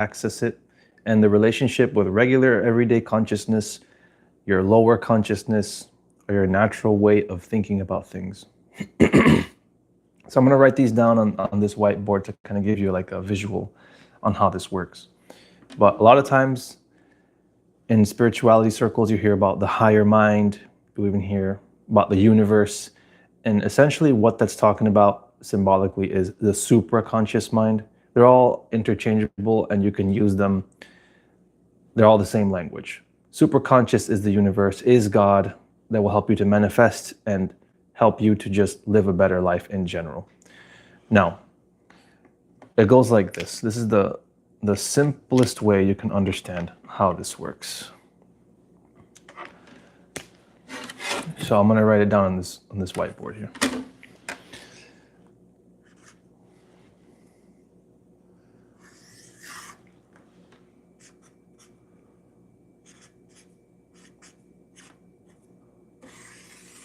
access it, and the relationship with regular everyday consciousness, your lower consciousness, or your natural way of thinking about things. So I'm going to write these down on this whiteboard to kind of give you like a visual on how this works. But a lot of times in spirituality circles, you hear about the higher mind, you even hear about the universe. And essentially what that's talking about symbolically is the supraconscious mind. They're all interchangeable and you can use them. They're all the same language. Superconscious is the universe, is God, that will help you to manifest and help you to just live a better life in general. Now, it goes like this. This is the simplest way you can understand how this works. So I'm going to write it down on this whiteboard here.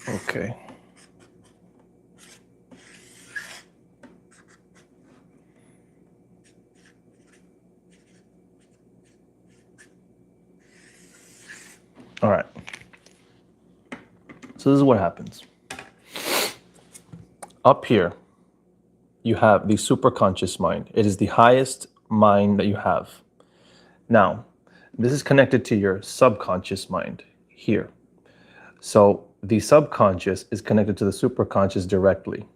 Okay. All right. So this is what happens. Up here, you have the superconscious mind. It is the highest mind that you have. Now, this is connected to your subconscious mind here. So the subconscious is connected to the superconscious directly.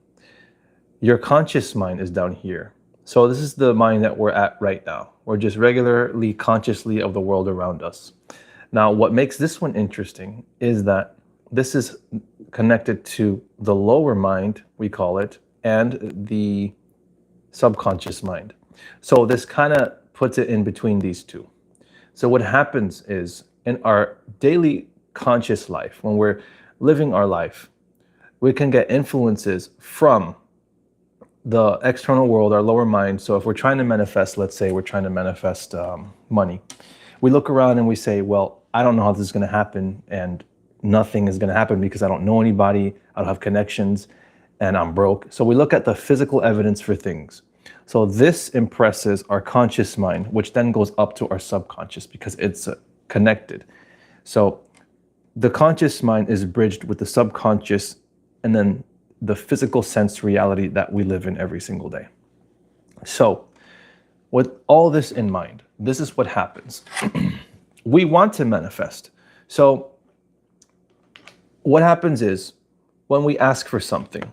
Your conscious mind is down here. So this is the mind that we're at right now. We're just regularly consciously of the world around us. Now, what makes this one interesting is that this is connected to the lower mind, we call it, and the subconscious mind. So this kind of puts it in between these two. So what happens is in our daily conscious life, when we're living our life, we can get influences from the external world, our lower mind. So if we're trying to manifest, let's say we're trying to manifest money, we look around and we say, well, I don't know how this is going to happen, and nothing is going to happen because I don't know anybody, I don't have connections, and I'm broke. So we look at the physical evidence for things. So this impresses our conscious mind, which then goes up to our subconscious because it's connected. So the conscious mind is bridged with the subconscious and then the physical sense reality that we live in every single day. So with all this in mind, this is what happens. We want to manifest. So what happens is when we ask for something,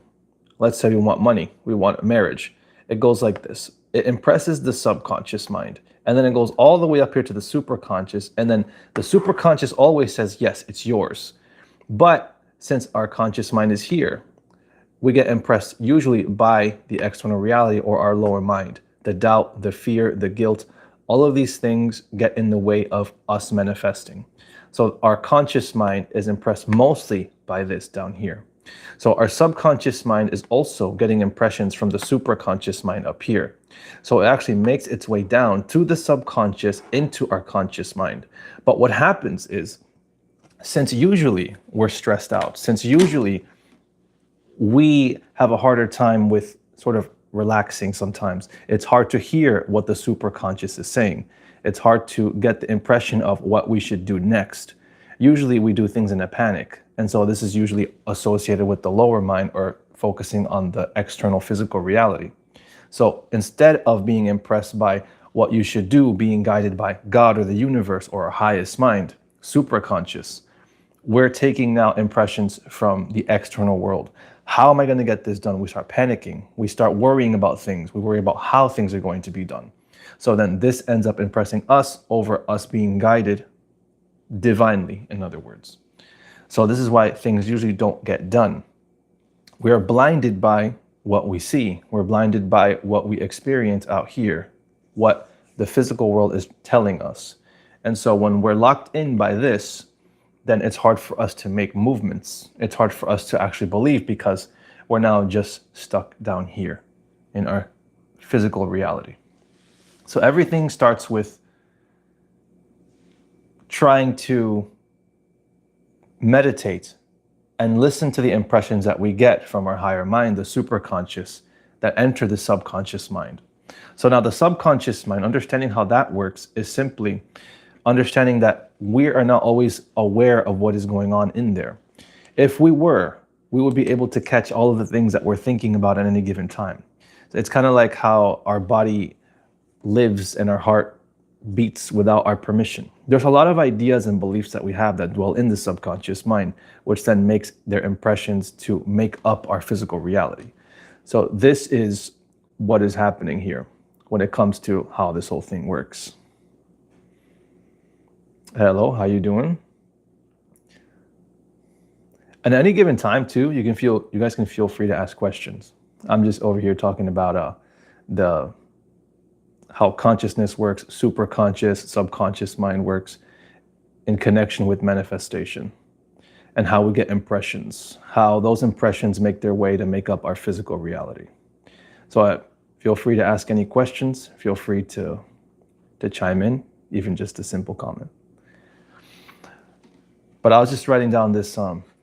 let's say we want money, we want a marriage, it goes like this. It impresses the subconscious mind, and then it goes all the way up here to the superconscious, and then the superconscious always says, yes, it's yours. But since our conscious mind is here, we get impressed usually by the external reality or our lower mind. The doubt, the fear, the guilt, all of these things get in the way of us manifesting. So our conscious mind is impressed mostly by this down here. So our subconscious mind is also getting impressions from the supraconscious mind up here. So it actually makes its way down to the subconscious into our conscious mind. But what happens is, since usually we're stressed out, since usually we have a harder time with sort of relaxing sometimes, it's hard to hear what the superconscious is saying. It's hard to get the impression of what we should do next. Usually we do things in a panic. And so this is usually associated with the lower mind or focusing on the external physical reality. So instead of being impressed by what you should do, being guided by God or the universe or our highest mind, supraconscious, we're taking now impressions from the external world. How am I going to get this done? We start panicking. We start worrying about things. We worry about how things are going to be done. So then this ends up impressing us over us being guided divinely, in other words. So this is why things usually don't get done. We are blinded by what we see. We're blinded by what we experience out here, what the physical world is telling us. And so when we're locked in by this, then it's hard for us to make movements. It's hard for us to actually believe because we're now just stuck down here in our physical reality. So everything starts with trying to meditate and listen to the impressions that we get from our higher mind, the superconscious, that enter the subconscious mind. So now the subconscious mind, understanding how that works, is simply understanding that we are not always aware of what is going on in there. If we were, we would be able to catch all of the things that we're thinking about at any given time. So it's kind of like how our body lives and our heart beats without our permission. There's a lot of ideas and beliefs that we have that dwell in the subconscious mind, which then makes their impressions to make up our physical reality. So this is what is happening here when it comes to how this whole thing works. Hello, how you doing? And at any given time too, you guys can feel free to ask questions. I'm just over here talking about how consciousness works, superconscious, subconscious mind works in connection with manifestation, and how we get impressions, how those impressions make their way to make up our physical reality. So feel free to ask any questions. Feel free to chime in, even just a simple comment. But I was just writing down this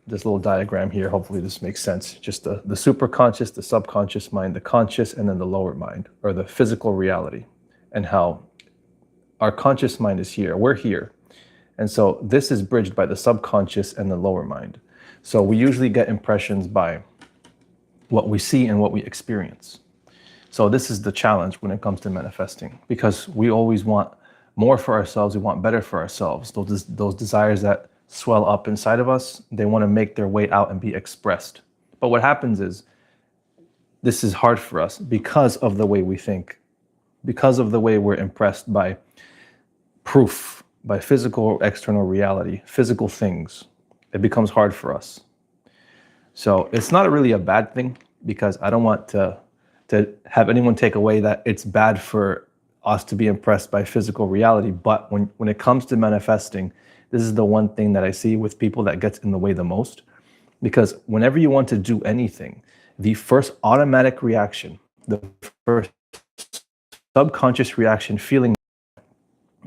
little diagram here. Hopefully this makes sense. Just the superconscious, the subconscious mind, the conscious, and then the lower mind, or the physical reality, and how our conscious mind is here. We're here. And so this is bridged by the subconscious and the lower mind. So we usually get impressions by what we see and what we experience. So this is the challenge when it comes to manifesting, because we always want more for ourselves. We want better for ourselves. Those desires that swell up inside of us, they want to make their way out and be expressed. But what happens is this is hard for us because of the way we think, because of the way we're impressed by proof, by physical or external reality, physical things. It becomes hard for us. So it's not really a bad thing, because I don't want to have anyone take away that it's bad for us to be impressed by physical reality. But when it comes to manifesting, this is the one thing that I see with people that gets in the way the most. Because whenever you want to do anything, the first automatic reaction, the first subconscious reaction, feeling,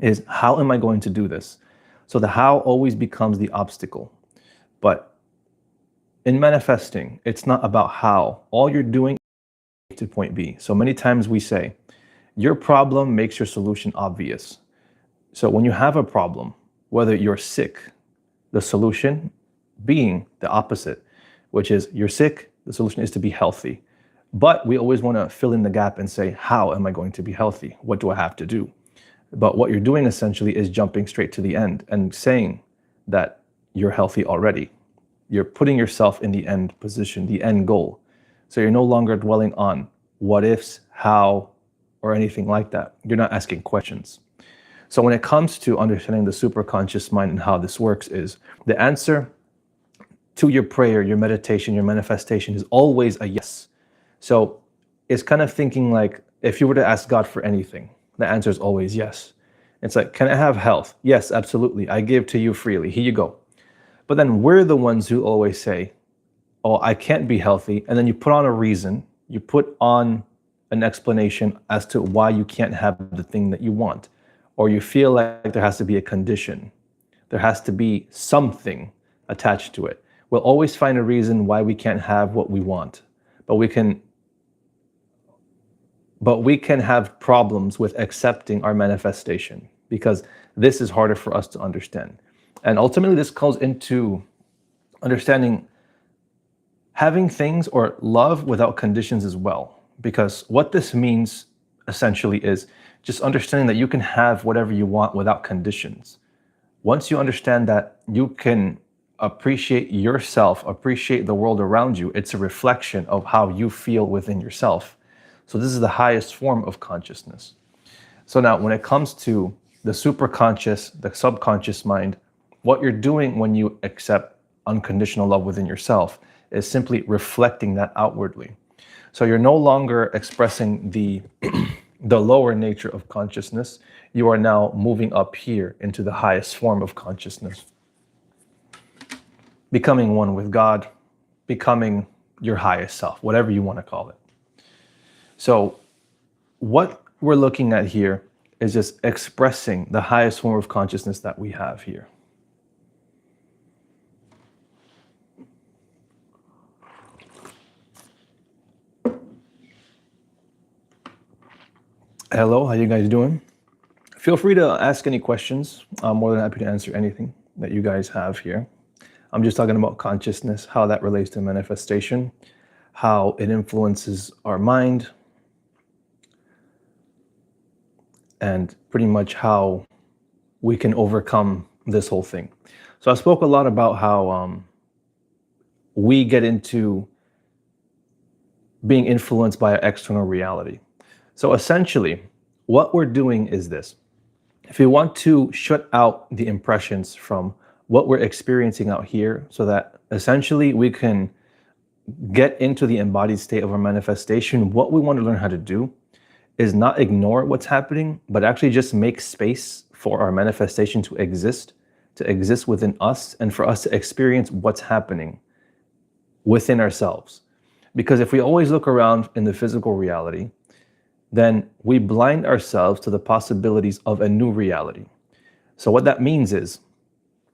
is how am I going to do this? So the how always becomes the obstacle. But in manifesting, it's not about how. All you're doing is to point B. So many times we say, your problem makes your solution obvious. So when you have a problem, whether you're sick, the solution being the opposite, which is you're sick, the solution is to be healthy. But we always want to fill in the gap and say, how am I going to be healthy? What do I have to do? But what you're doing essentially is jumping straight to the end and saying that you're healthy already. You're putting yourself in the end position, the end goal. So you're no longer dwelling on what ifs, how, or anything like that. You're not asking questions. So when it comes to understanding the superconscious mind and how this works, is the answer to your prayer, your meditation, your manifestation is always a yes. So it's kind of thinking like, if you were to ask God for anything, the answer is always yes. It's like, can I have health? Yes, absolutely. I give to you freely. Here you go. But then we're the ones who always say, oh, I can't be healthy. And then you put on a reason, you put on an explanation as to why you can't have the thing that you want. Or you feel like there has to be a condition. There has to be something attached to it. We'll always find a reason why we can't have what we want. But we can have problems with accepting our manifestation, because this is harder for us to understand. And ultimately, this goes into understanding having things or love without conditions as well. Because what this means essentially is just understanding that you can have whatever you want without conditions. Once you understand that you can appreciate yourself, appreciate the world around you, it's a reflection of how you feel within yourself. So this is the highest form of consciousness. So now when it comes to the superconscious, the subconscious mind, what you're doing when you accept unconditional love within yourself is simply reflecting that outwardly. So you're no longer expressing the lower nature of consciousness. You are now moving up here into the highest form of consciousness, becoming one with God, becoming your highest self, whatever you want to call it. So what we're looking at here is just expressing the highest form of consciousness that we have here. Hello, how you guys doing? Feel free to ask any questions. I'm more than happy to answer anything that you guys have here. I'm just talking about consciousness, how that relates to manifestation, how it influences our mind, and pretty much how we can overcome this whole thing. So I spoke a lot about how we get into being influenced by an external reality. So essentially, what we're doing is this. If we want to shut out the impressions from what we're experiencing out here so that essentially we can get into the embodied state of our manifestation, what we want to learn how to do is not ignore what's happening, but actually just make space for our manifestation to exist within us, and for us to experience what's happening within ourselves. Because if we always look around in the physical reality, then we blind ourselves to the possibilities of a new reality. So what that means is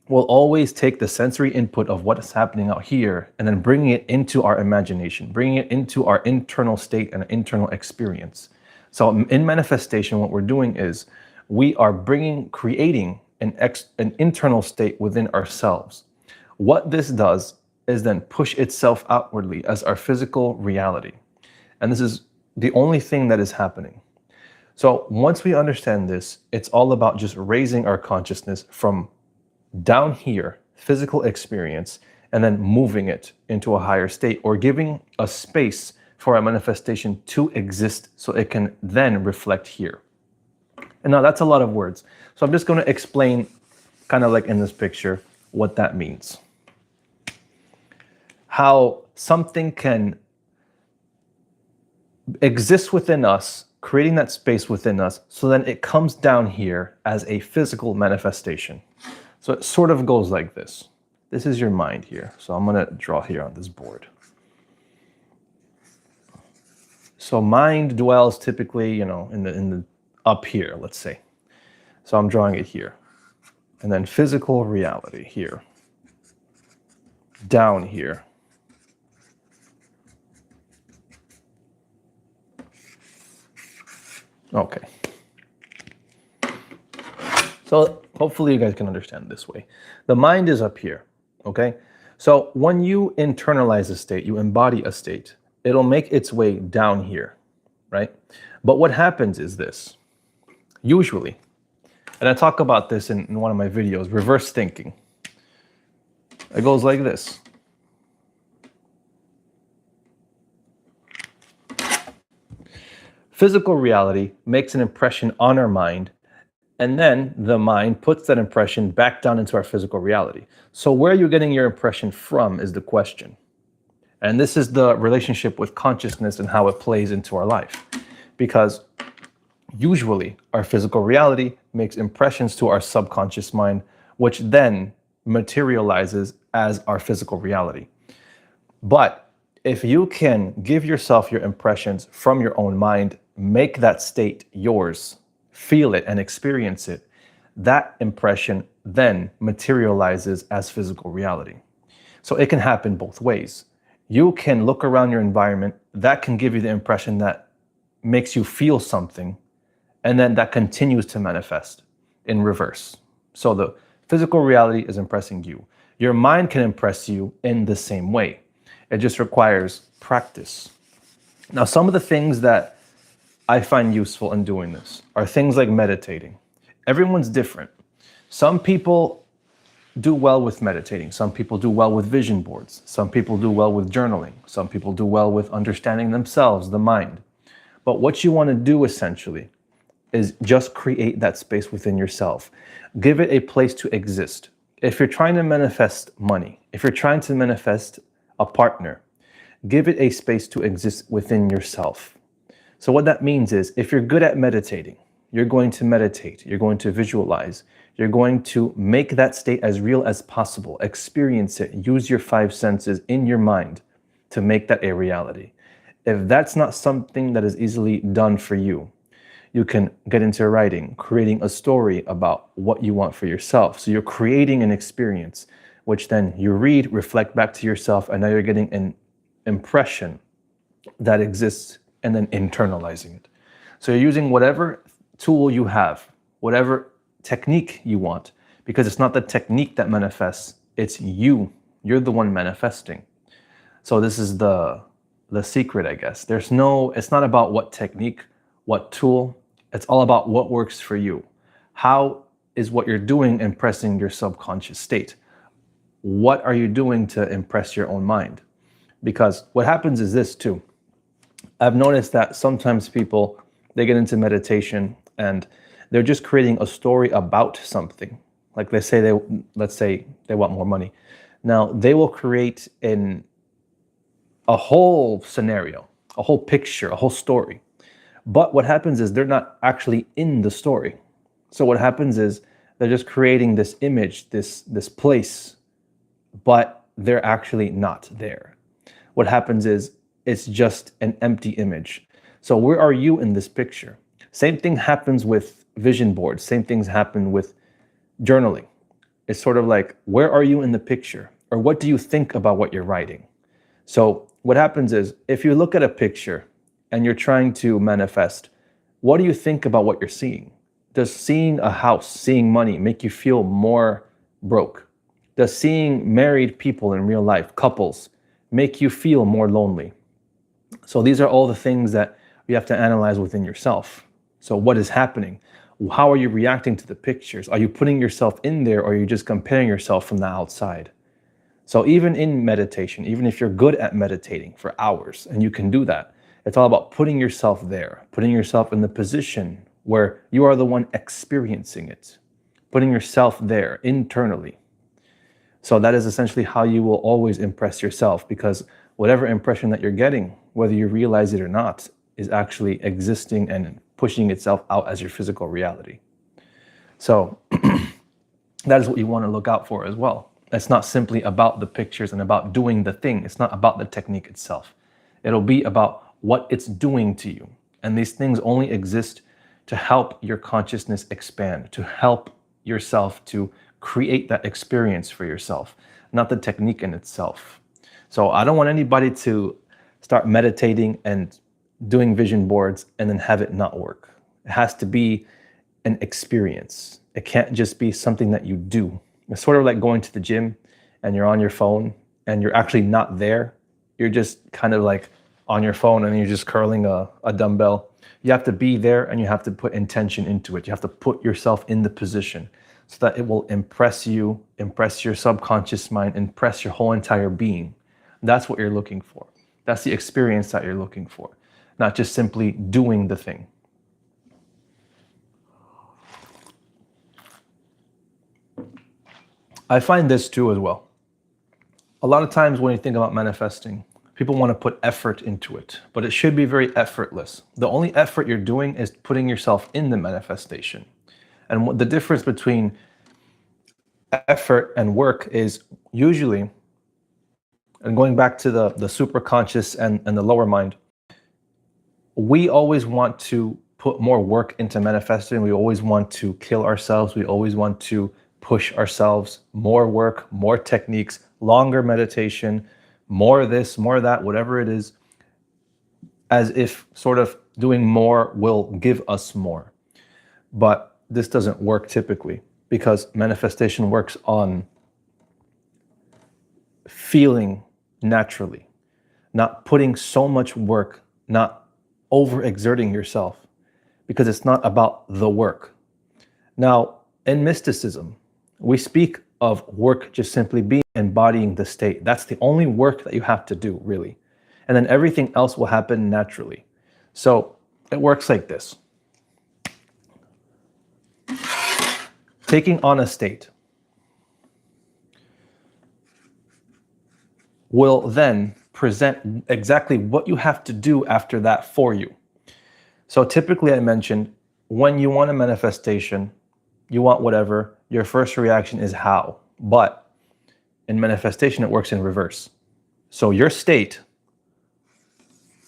we'll always take the sensory input of what is happening out here and then bringing it into our imagination, bringing it into our internal state and internal experience. So in manifestation, what we're doing is we are creating an internal state within ourselves. What this does is then push itself outwardly as our physical reality. And this is the only thing that is happening. So once we understand this, it's all about just raising our consciousness from down here, physical experience, and then moving it into a higher state, or giving a space for our manifestation to exist so it can then reflect here. And now that's a lot of words. So I'm just going to explain, kind of like in this picture, what that means. How something can exist within us, creating that space within us, so then it comes down here as a physical manifestation. So it sort of goes like this. This is your mind here. So I'm going to draw here on this board. So mind dwells typically, in the up here, let's say. So I'm drawing it here. And then physical reality here. Down here. Okay. So hopefully you guys can understand this way. The mind is up here, okay? So when you internalize a state, you embody a state, it'll make its way down here, right? But what happens is this, usually, and I talk about this in one of my videos, reverse thinking. It goes like this. Physical reality makes an impression on our mind, and then the mind puts that impression back down into our physical reality. So where you're getting your impression from is the question. And this is the relationship with consciousness and how it plays into our life. Because usually our physical reality makes impressions to our subconscious mind, which then materializes as our physical reality. But if you can give yourself your impressions from your own mind, make that state yours, feel it and experience it, that impression then materializes as physical reality. So it can happen both ways. You can look around your environment, that can give you the impression that makes you feel something, and then that continues to manifest in reverse. So the physical reality is impressing you. Your mind can impress you in the same way. It just requires practice. Now, some of the things that I find useful in doing this are things like meditating. Everyone's different. Some people do well with meditating. Some people do well with vision boards. Some people do well with journaling. Some people do well with understanding themselves, the mind. But what you want to do essentially is just create that space within yourself. Give it a place to exist. If you're trying to manifest money, if you're trying to manifest a partner, give it a space to exist within yourself. So what that means is, if you're good at meditating, you're going to meditate, you're going to visualize, you're going to make that state as real as possible, experience it, use your 5 senses in your mind to make that a reality. If that's not something that is easily done for you, you can get into writing, creating a story about what you want for yourself. So you're creating an experience, which then you read, reflect back to yourself, and now you're getting an impression that exists and then internalizing it. So you're using whatever tool you have, whatever technique you want, because it's not the technique that manifests, it's you. You're the one manifesting. So this is the secret, I guess. It's not about what technique, what tool, it's all about what works for you. How is what you're doing impressing your subconscious state? What are you doing to impress your own mind? Because what happens is this too. I've noticed that sometimes people, they get into meditation and they're just creating a story about something. Like let's say they want more money. Now they will create a whole scenario, a whole picture, a whole story. But what happens is they're not actually in the story. So what happens is they're just creating this image, this place, but they're actually not there. What happens is it's just an empty image. So where are you in this picture? Same thing happens with vision boards. Same things happen with journaling. It's sort of like, where are you in the picture? Or what do you think about what you're writing? So what happens is if you look at a picture and you're trying to manifest, what do you think about what you're seeing? Does seeing a house, seeing money make you feel more broke? Does seeing married people in real life, couples, make you feel more lonely? So these are all the things that you have to analyze within yourself. So what is happening? How are you reacting to the pictures? Are you putting yourself in there, or are you just comparing yourself from the outside? So even in meditation, even if you're good at meditating for hours, and you can do that, it's all about putting yourself there, putting yourself in the position where you are the one experiencing it, putting yourself there internally. So that is essentially how you will always impress yourself, because whatever impression that you're getting, whether you realize it or not, is actually existing and pushing itself out as your physical reality. So that is what you want to look out for as well. It's not simply about the pictures and about doing the thing. It's not about the technique itself. It'll be about what it's doing to you. And these things only exist to help your consciousness expand, to help yourself to create that experience for yourself, not the technique in itself. So I don't want anybody to start meditating and doing vision boards and then have it not work. It has to be an experience. It can't just be something that you do. It's sort of like going to the gym and you're on your phone and you're actually not there. You're just kind of like on your phone and you're just curling a dumbbell. You have to be there and you have to put intention into it. You have to put yourself in the position so that it will impress you, impress your subconscious mind, impress your whole entire being. That's what you're looking for. That's the experience that you're looking for, not just simply doing the thing. I find this too as well. A lot of times when you think about manifesting, people want to put effort into it, but it should be very effortless. The only effort you're doing is putting yourself in the manifestation. And what the difference between effort and work is usually, and going back to the superconscious and the lower mind, we always want to put more work into manifesting. We always want to kill ourselves. We always want to push ourselves, more work, more techniques, longer meditation, more this, more that, whatever it is, as if sort of doing more will give us more. But this doesn't work typically, because manifestation works on feeling naturally, not putting so much work, not overexerting yourself, because it's not about the work. Now, in mysticism, we speak of work just simply being embodying the state. That's the only work that you have to do, really. And then everything else will happen naturally. So it works like this. Taking on a state will then present exactly what you have to do after that for you. So typically I mentioned, when you want a manifestation, you want whatever, your first reaction is how. But in manifestation, it works in reverse. So your state,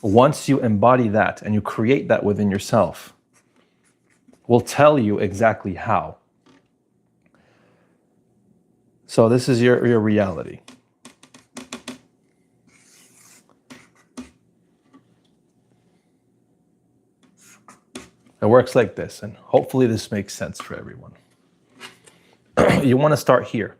once you embody that and you create that within yourself, will tell you exactly how. So this is your reality. It works like this, and hopefully this makes sense for everyone. You want to start here,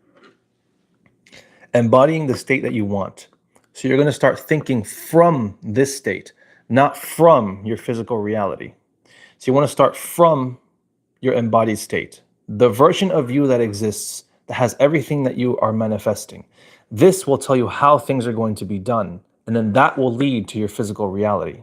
embodying the state that you want. So you're going to start thinking from this state, not from your physical reality. So you want to start from your embodied state, the version of you that exists, that has everything that you are manifesting. This will tell you how things are going to be done, and then that will lead to your physical reality.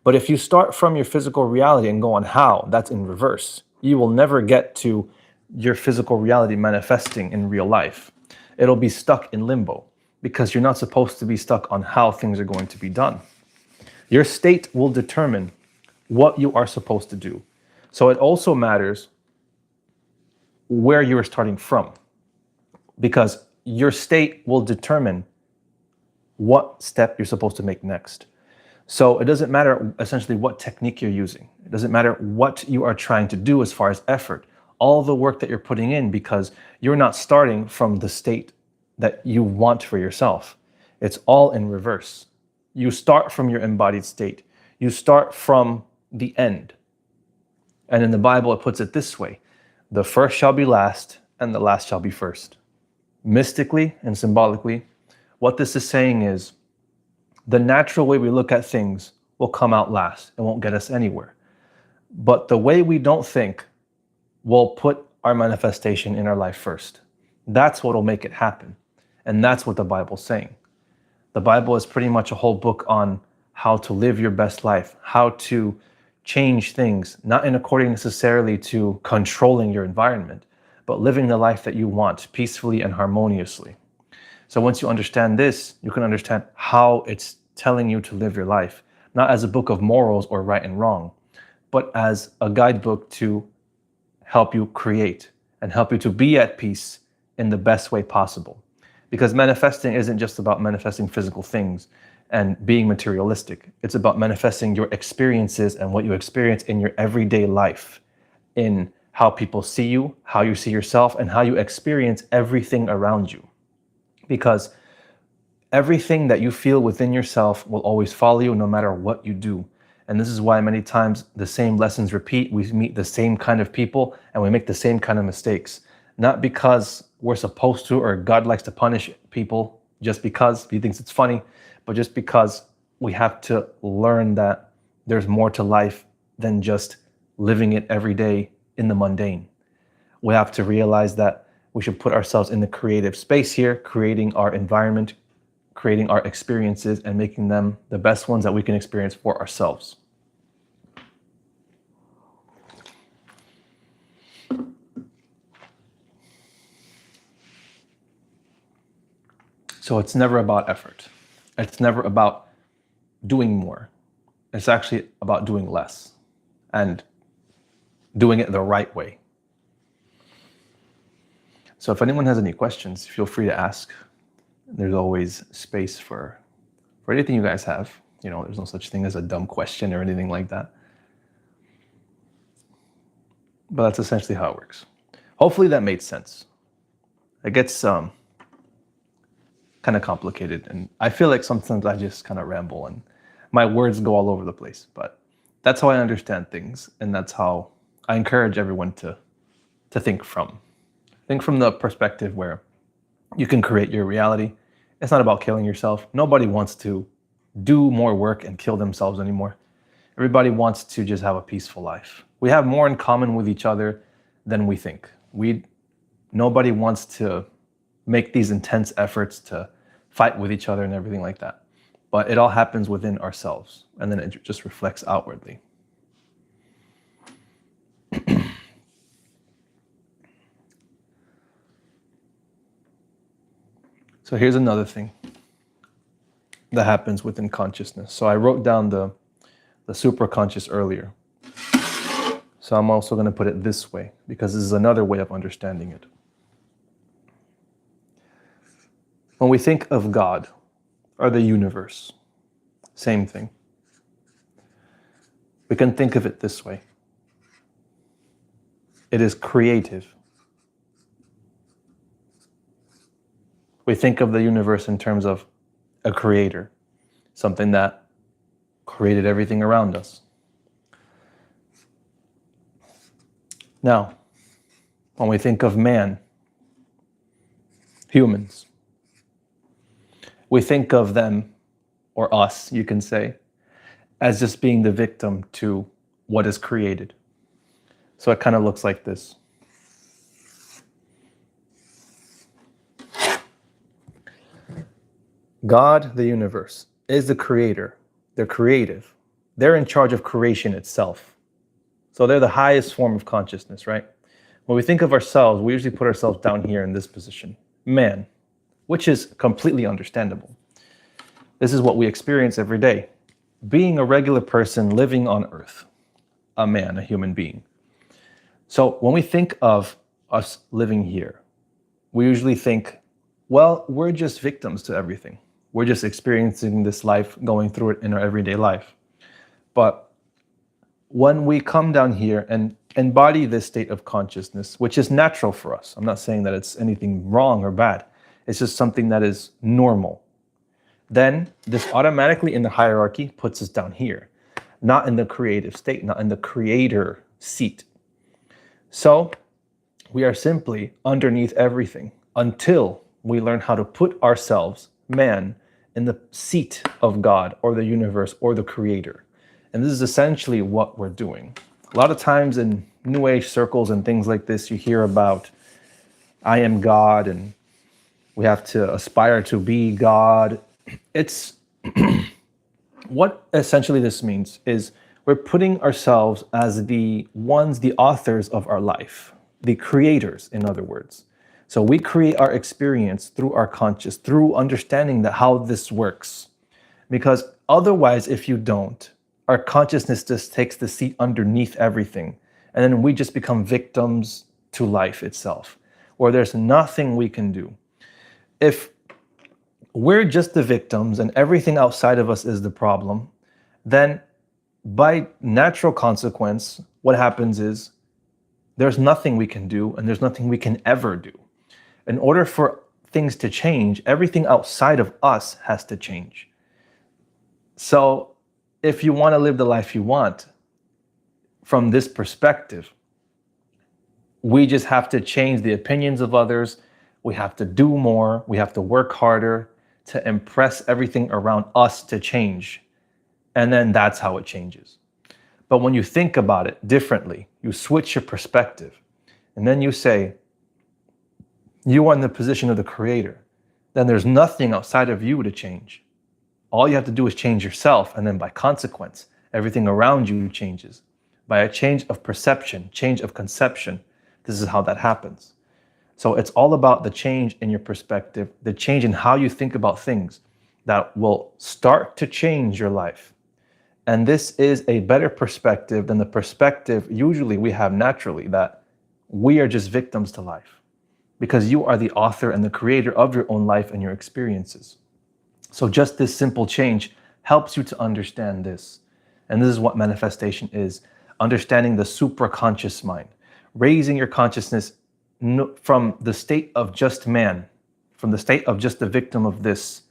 But if you start from your physical reality and go on how, that's in reverse. You will never get to your physical reality manifesting in real life. It'll be stuck in limbo because you're not supposed to be stuck on how things are going to be done. Your state will determine what you are supposed to do. So it also matters where you are starting from, because your state will determine what step you're supposed to make next. So it doesn't matter essentially what technique you're using. It doesn't matter what you are trying to do as far as effort, all the work that you're putting in, because you're not starting from the state that you want for yourself. It's all in reverse. You start from your embodied state. You start from the end. And in the Bible, it puts it this way: the first shall be last, and the last shall be first. Mystically and symbolically, what this is saying is the natural way we look at things will come out last and won't get us anywhere. But the way we don't think will put our manifestation in our life first. That's what will make it happen. And that's what the Bible's saying. The Bible is pretty much a whole book on how to live your best life, how to change things, not in according necessarily to controlling your environment, but living the life that you want peacefully and harmoniously. So once you understand this, you can understand how it's telling you to live your life, not as a book of morals or right and wrong, but as a guidebook to help you create and help you to be at peace in the best way possible. Because manifesting isn't just about manifesting physical things and being materialistic. It's about manifesting your experiences and what you experience in your everyday life, in how people see you, how you see yourself, and how you experience everything around you. Because everything that you feel within yourself will always follow you no matter what you do. And this is why many times the same lessons repeat. We meet the same kind of people and we make the same kind of mistakes. Not because we're supposed to, or God likes to punish people just because he thinks it's funny, but just because we have to learn that there's more to life than just living it every day in the mundane. We have to realize that we should put ourselves in the creative space here, creating our environment, creating our experiences, and making them the best ones that we can experience for ourselves. So it's never about effort. It's never about doing more. It's actually about doing less and doing it the right way. So if anyone has any questions, feel free to ask. There's always space for anything you guys have. You know, there's no such thing as a dumb question or anything like that. But that's essentially how it works. Hopefully that made sense. It gets kind of complicated, and I feel like sometimes I just kind of ramble and my words go all over the place, but that's how I understand things, and that's how I encourage everyone to think from. Think from the perspective where you can create your reality. It's not about killing yourself. Nobody wants to do more work and kill themselves anymore. Everybody wants to just have a peaceful life. We have more in common with each other than we think. Nobody wants to make these intense efforts to fight with each other and everything like that. But it all happens within ourselves, and then it just reflects outwardly. So here's another thing that happens within consciousness. So I wrote down the Supra conscious earlier. So I'm also going to put it this way, because this is another way of understanding it. When we think of God or the universe, same thing. We can think of it this way. It is creative. We think of the universe in terms of a creator, something that created everything around us. Now, when we think of man, humans, we think of them, or us, you can say, as just being the victim to what is created. So it kind of looks like this. God, the universe, is the creator. They're creative. They're in charge of creation itself. So they're the highest form of consciousness, right? When we think of ourselves, we usually put ourselves down here in this position, man, which is completely understandable. This is what we experience every day. Being a regular person living on Earth, a man, a human being. So when we think of us living here, we usually think, well, we're just victims to everything. We're just experiencing this life, going through it in our everyday life. But when we come down here and embody this state of consciousness, which is natural for us, I'm not saying that it's anything wrong or bad, it's just something that is normal, then this automatically in the hierarchy puts us down here, not in the creative state, not in the creator seat. So we are simply underneath everything until we learn how to put ourselves, man, in the seat of God or the universe or the creator. And this is essentially what we're doing. A lot of times in New Age circles and things like this, you hear about, I am God, and we have to aspire to be God. It's what essentially this means is we're putting ourselves as the authors of our life, the creators, in other words. So we create our experience through our conscious, through understanding that how this works. Because otherwise, if you don't, our consciousness just takes the seat underneath everything. And then we just become victims to life itself, where there's nothing we can do. If we're just the victims and everything outside of us is the problem, then by natural consequence, what happens is there's nothing we can do and there's nothing we can ever do. In order for things to change, everything outside of us has to change. So if you want to live the life you want, from this perspective, we just have to change the opinions of others. We have to do more. We have to work harder to impress everything around us to change. And then that's how it changes. But when you think about it differently, you switch your perspective, and then you say, you are in the position of the creator, then there's nothing outside of you to change. All you have to do is change yourself, and then by consequence, everything around you changes. By a change of perception, change of conception, this is how that happens. So it's all about the change in your perspective, the change in how you think about things that will start to change your life. And this is a better perspective than the perspective usually we have naturally, that we are just victims to life, because you are the author and the creator of your own life and your experiences. So just this simple change helps you to understand this. And this is what manifestation is: understanding the supraconscious mind, raising your consciousness from the state of just man, from the state of just the victim of this,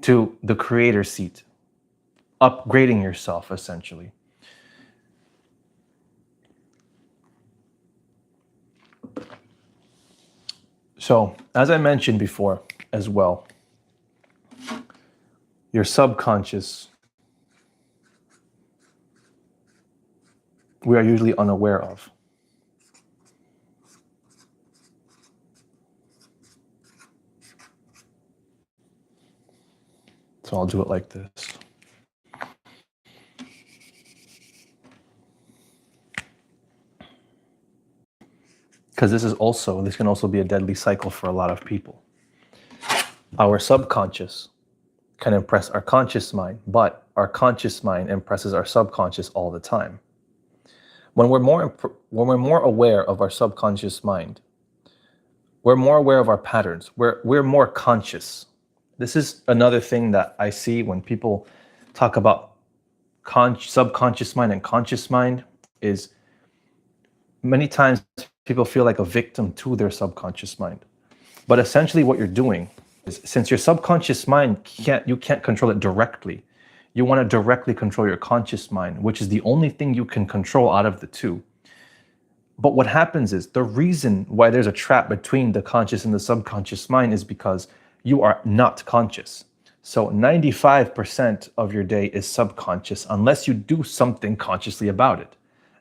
to the creator seat, upgrading yourself essentially. So, as I mentioned before as well, your subconscious, we are usually unaware of. So I'll do it like this. Because this can also be a deadly cycle for a lot of people. Our subconscious can impress our conscious mind, but our conscious mind impresses our subconscious all the time. When we're more aware of our subconscious mind, we're more aware of our patterns. We're more conscious. This is another thing that I see when people talk about subconscious mind and conscious mind, is many times people feel like a victim to their subconscious mind. But essentially what you're doing is, since your subconscious mind you can't control it directly, you want to directly control your conscious mind, which is the only thing you can control out of the two. But what happens is the reason why there's a trap between the conscious and the subconscious mind is because you are not conscious. So 95% of your day is subconscious unless you do something consciously about it.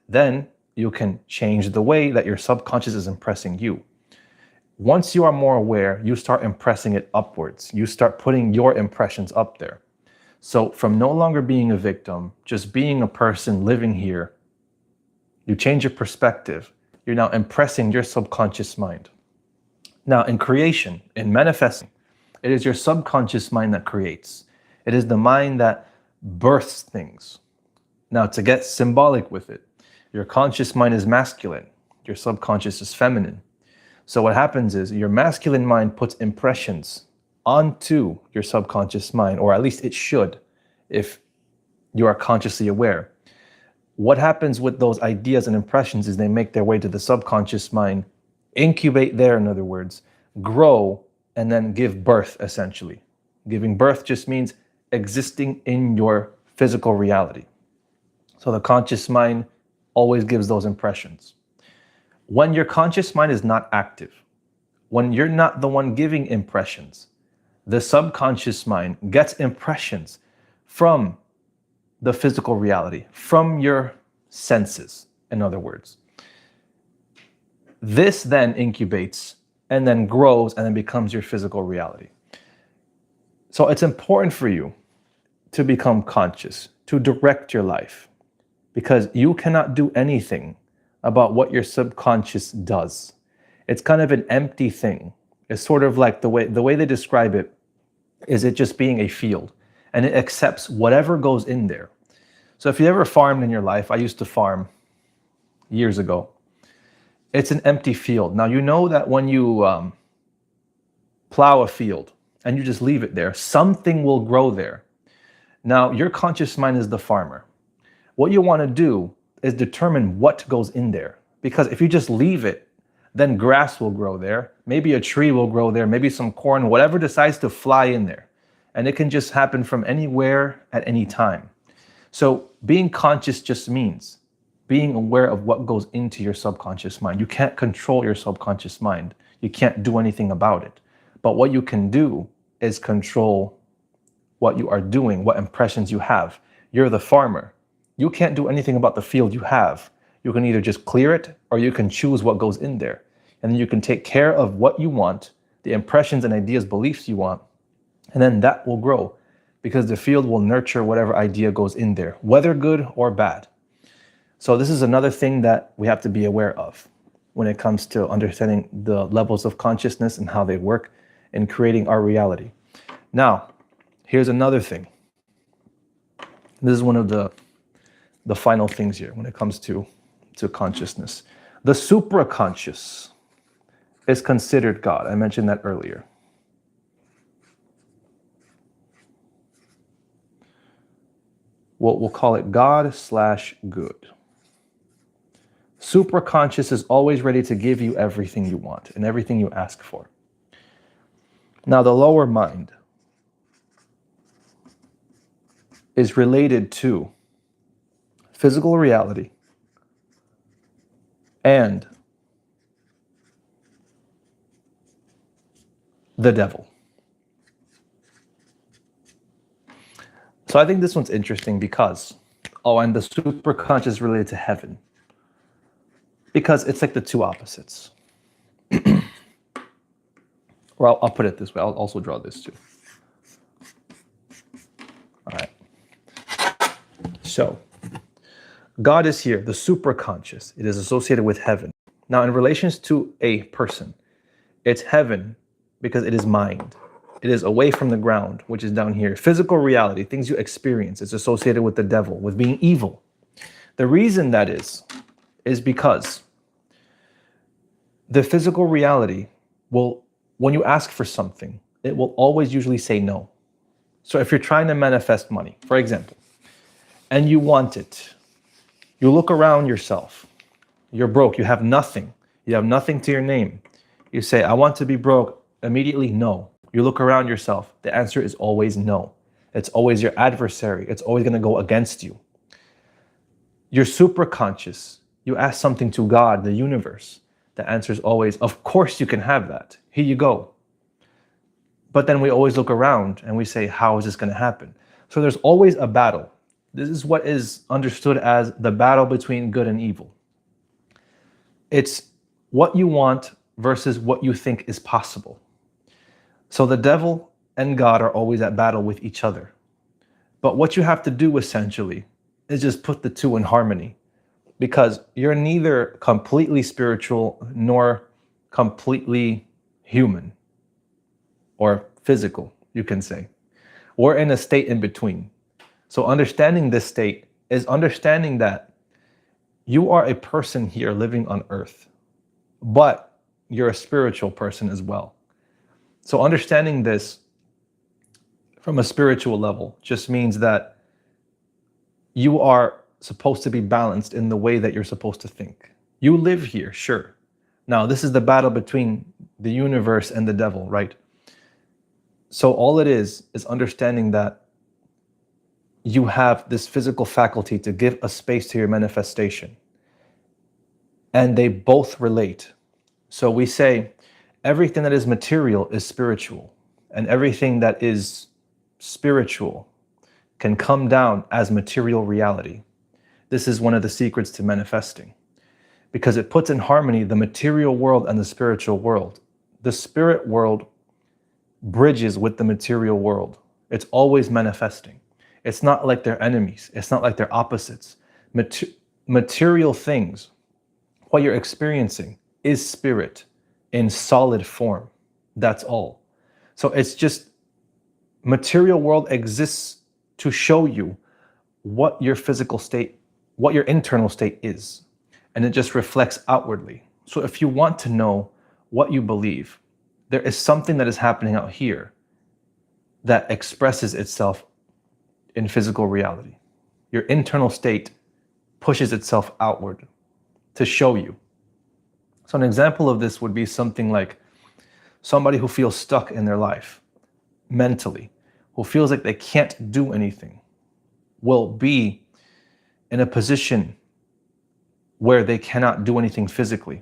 Then you can change the way that your subconscious is impressing you. Once you are more aware, you start impressing it upwards. You start putting your impressions up there. So from no longer being a victim, just being a person living here, you change your perspective. You're now impressing your subconscious mind. Now in creation, in manifesting, it is your subconscious mind that creates. It is the mind that births things. Now to get symbolic with it, your conscious mind is masculine. Your subconscious is feminine. So what happens is your masculine mind puts impressions onto your subconscious mind, or at least it should, if you are consciously aware. What happens with those ideas and impressions is they make their way to the subconscious mind, incubate there, in other words, grow, and then give birth, essentially. Giving birth just means existing in your physical reality. So the conscious mind always gives those impressions. When your conscious mind is not active, when you're not the one giving impressions, the subconscious mind gets impressions from the physical reality, from your senses, in other words. This then incubates and then grows and then becomes your physical reality. So it's important for you to become conscious, to direct your life, because you cannot do anything about what your subconscious does. It's kind of an empty thing. It's sort of like the way they describe it is it just being a field, and it accepts whatever goes in there. So if you ever farmed in your life, I used to farm years ago. It's an empty field. Now you know that when you plow a field and you just leave it there, something will grow there. Now your conscious mind is the farmer. What you want to do is determine what goes in there. Because if you just leave it, then grass will grow there. Maybe a tree will grow there, maybe some corn, whatever decides to fly in there. And it can just happen from anywhere at any time. So being conscious just means being aware of what goes into your subconscious mind. You can't control your subconscious mind. You can't do anything about it. But what you can do is control what you are doing, what impressions you have. You're the farmer. You can't do anything about the field you have. You can either just clear it or you can choose what goes in there. And then you can take care of what you want, the impressions and ideas, beliefs you want, and then that will grow because the field will nurture whatever idea goes in there, whether good or bad. So this is another thing that we have to be aware of when it comes to understanding the levels of consciousness and how they work in creating our reality. Now, here's another thing. This is one of the final things here when it comes to consciousness. The supraconscious is considered God. I mentioned that earlier. We'll call it God/good. Supraconscious is always ready to give you everything you want and everything you ask for. Now, the lower mind is related to physical reality and the devil. So I think this one's interesting because, and the superconscious is related to heaven. Because it's like the two opposites. Or I'll put it this way. I'll also draw this too. All right. So God is here, the supraconscious. It is associated with heaven. Now, in relations to a person, it's heaven because it is mind. It is away from the ground, which is down here. Physical reality, things you experience, it's associated with the devil, with being evil. The reason that is because the physical reality will, when you ask for something, it will always usually say no. So if you're trying to manifest money, for example, and you want it, you look around yourself, you're broke, you have nothing to your name. You say, I want to be broke. Immediately, no. You look around yourself, the answer is always no. It's always your adversary. It's always going to go against you. Your supraconscious, You ask something to God, the universe. The answer is always, of course you can have that. Here you go. But then we always look around and we say, how is this going to happen? So there's always a battle. This is what is understood as the battle between good and evil. It's what you want versus what you think is possible. So the devil and God are always at battle with each other. But what you have to do essentially is just put the two in harmony, because you're neither completely spiritual nor completely human or physical, you can say. We're in a state in between. So understanding this state is understanding that you are a person here living on earth, but you're a spiritual person as well. So understanding this from a spiritual level just means that you are supposed to be balanced in the way that you're supposed to think. You live here, sure. Now, this is the battle between the universe and the devil, right? So all it is understanding that you have this physical faculty to give a space to your manifestation. And they both relate. So we say everything that is material is spiritual, and everything that is spiritual can come down as material reality. This is one of the secrets to manifesting, because it puts in harmony the material world and the spiritual world. The spirit world bridges with the material world. It's always manifesting. It's not like they're enemies. It's not like they're opposites. Material things, what you're experiencing, is spirit in solid form. That's all. So it's just material world exists to show you what your physical state, what your internal state is. And it just reflects outwardly. So if you want to know what you believe, there is something that is happening out here that expresses itself in physical reality. Your internal state pushes itself outward to show you. So an example of this would be something like somebody who feels stuck in their life mentally, who feels like they can't do anything, will be in a position where they cannot do anything physically.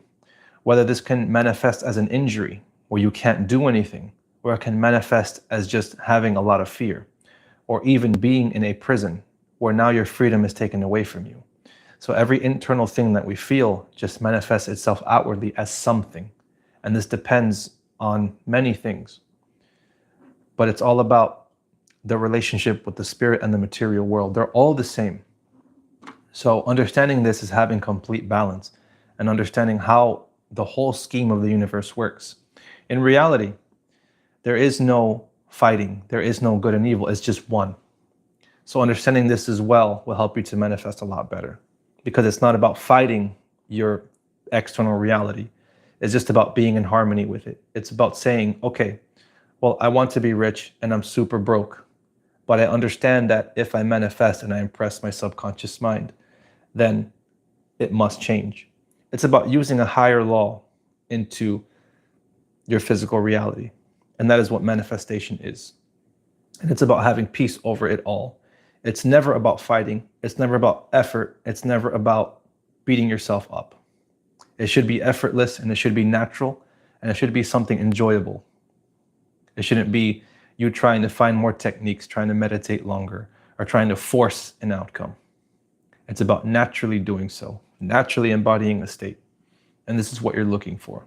Whether this can manifest as an injury where you can't do anything, or it can manifest as just having a lot of fear, or even being in a prison where now your freedom is taken away from you. So every internal thing that we feel just manifests itself outwardly as something. And this depends on many things. But it's all about the relationship with the spirit and the material world. They're all the same. So understanding this is having complete balance and understanding how the whole scheme of the universe works. In reality, there is no fighting. There is no good and evil. It's just one. So understanding this as well will help you to manifest a lot better, because it's not about fighting your external reality. It's just about being in harmony with it. It's about saying, okay, well, I want to be rich and I'm super broke, but I understand that if I manifest and I impress my subconscious mind, then it must change. It's about using a higher law into your physical reality. And that is what manifestation is. And it's about having peace over it all. It's never about fighting. It's never about effort. It's never about beating yourself up. It should be effortless, and it should be natural, and it should be something enjoyable. It shouldn't be you trying to find more techniques, trying to meditate longer, or trying to force an outcome. It's about naturally doing so, naturally embodying a state. And this is what you're looking for.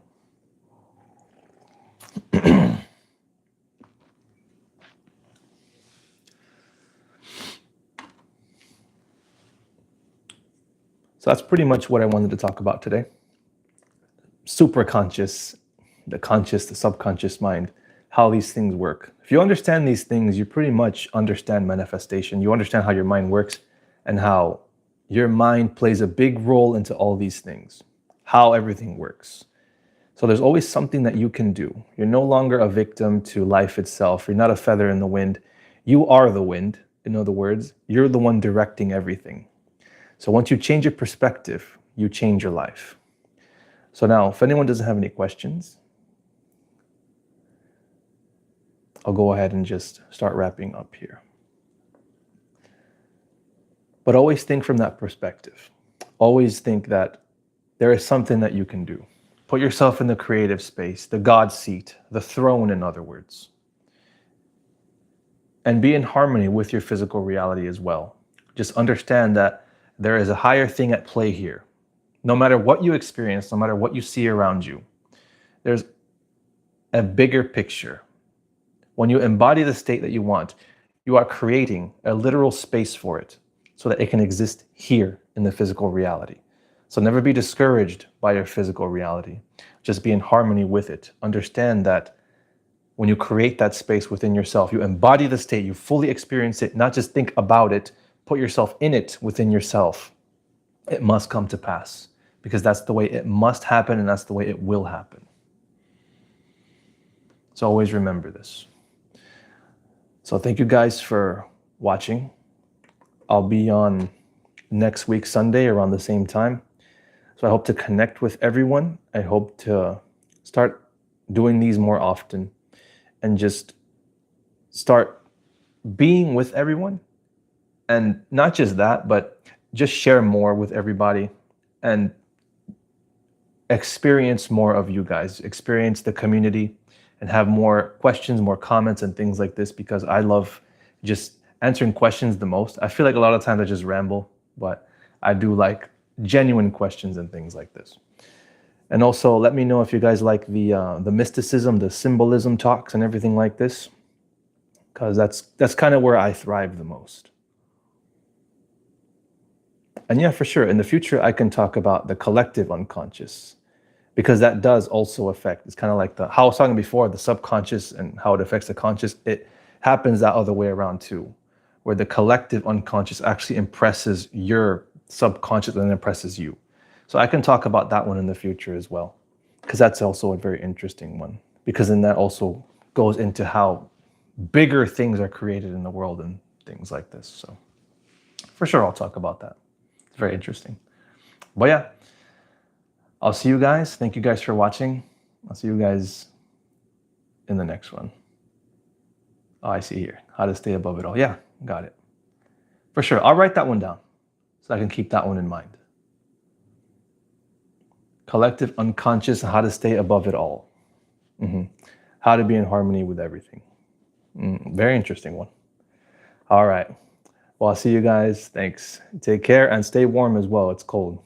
So that's pretty much what I wanted to talk about today. Supraconscious, the conscious, the subconscious mind, how these things work. If you understand these things, you pretty much understand manifestation. You understand how your mind works and how your mind plays a big role into all these things, how everything works. So there's always something that you can do. You're no longer a victim to life itself. You're not a feather in the wind. You are the wind. In other words, you're the one directing everything. So once you change your perspective, you change your life. So now, if anyone doesn't have any questions, I'll go ahead and just start wrapping up here. But always think from that perspective. Always think that there is something that you can do. Put yourself in the creative space, the God seat, the throne, in other words. And be in harmony with your physical reality as well. Just understand that there is a higher thing at play here. No matter what you experience, no matter what you see around you, there's a bigger picture. When you embody the state that you want, you are creating a literal space for it so that it can exist here in the physical reality. So never be discouraged by your physical reality. Just be in harmony with it. Understand that when you create that space within yourself, you embody the state, you fully experience it, not just think about it, put yourself in it within yourself. It must come to pass because that's the way it must happen and that's the way it will happen. So always remember this. So thank you guys for watching. I'll be on next week, Sunday, around the same time. So I hope to connect with everyone. I hope to start doing these more often and just start being with everyone. And not just that, but just share more with everybody and experience more of you guys, experience the community and have more questions, more comments and things like this, because I love just answering questions the most. I feel like a lot of times I just ramble, but I do like genuine questions and things like this. And also let me know if you guys like the mysticism, the symbolism talks and everything like this, because that's kind of where I thrive the most. And yeah, for sure, in the future, I can talk about the collective unconscious, because that does also affect, it's kind of like how I was talking before, the subconscious and how it affects the conscious. It happens that other way around too, where the collective unconscious actually impresses your subconscious and impresses you. So I can talk about that one in the future as well, because that's also a very interesting one, because then that also goes into how bigger things are created in the world and things like this. So for sure, I'll talk about that. It's very interesting. But yeah, I'll see you guys. Thank you guys for watching. I'll see you guys in the next one. Oh, I see here. How to stay above it all. Yeah, got it. For sure. I'll write that one down so I can keep that one in mind. Collective unconscious, how to stay above it all. How to be in harmony with everything. Very interesting one. All right. Well, I'll see you guys. Thanks. Take care and stay warm as well. It's cold.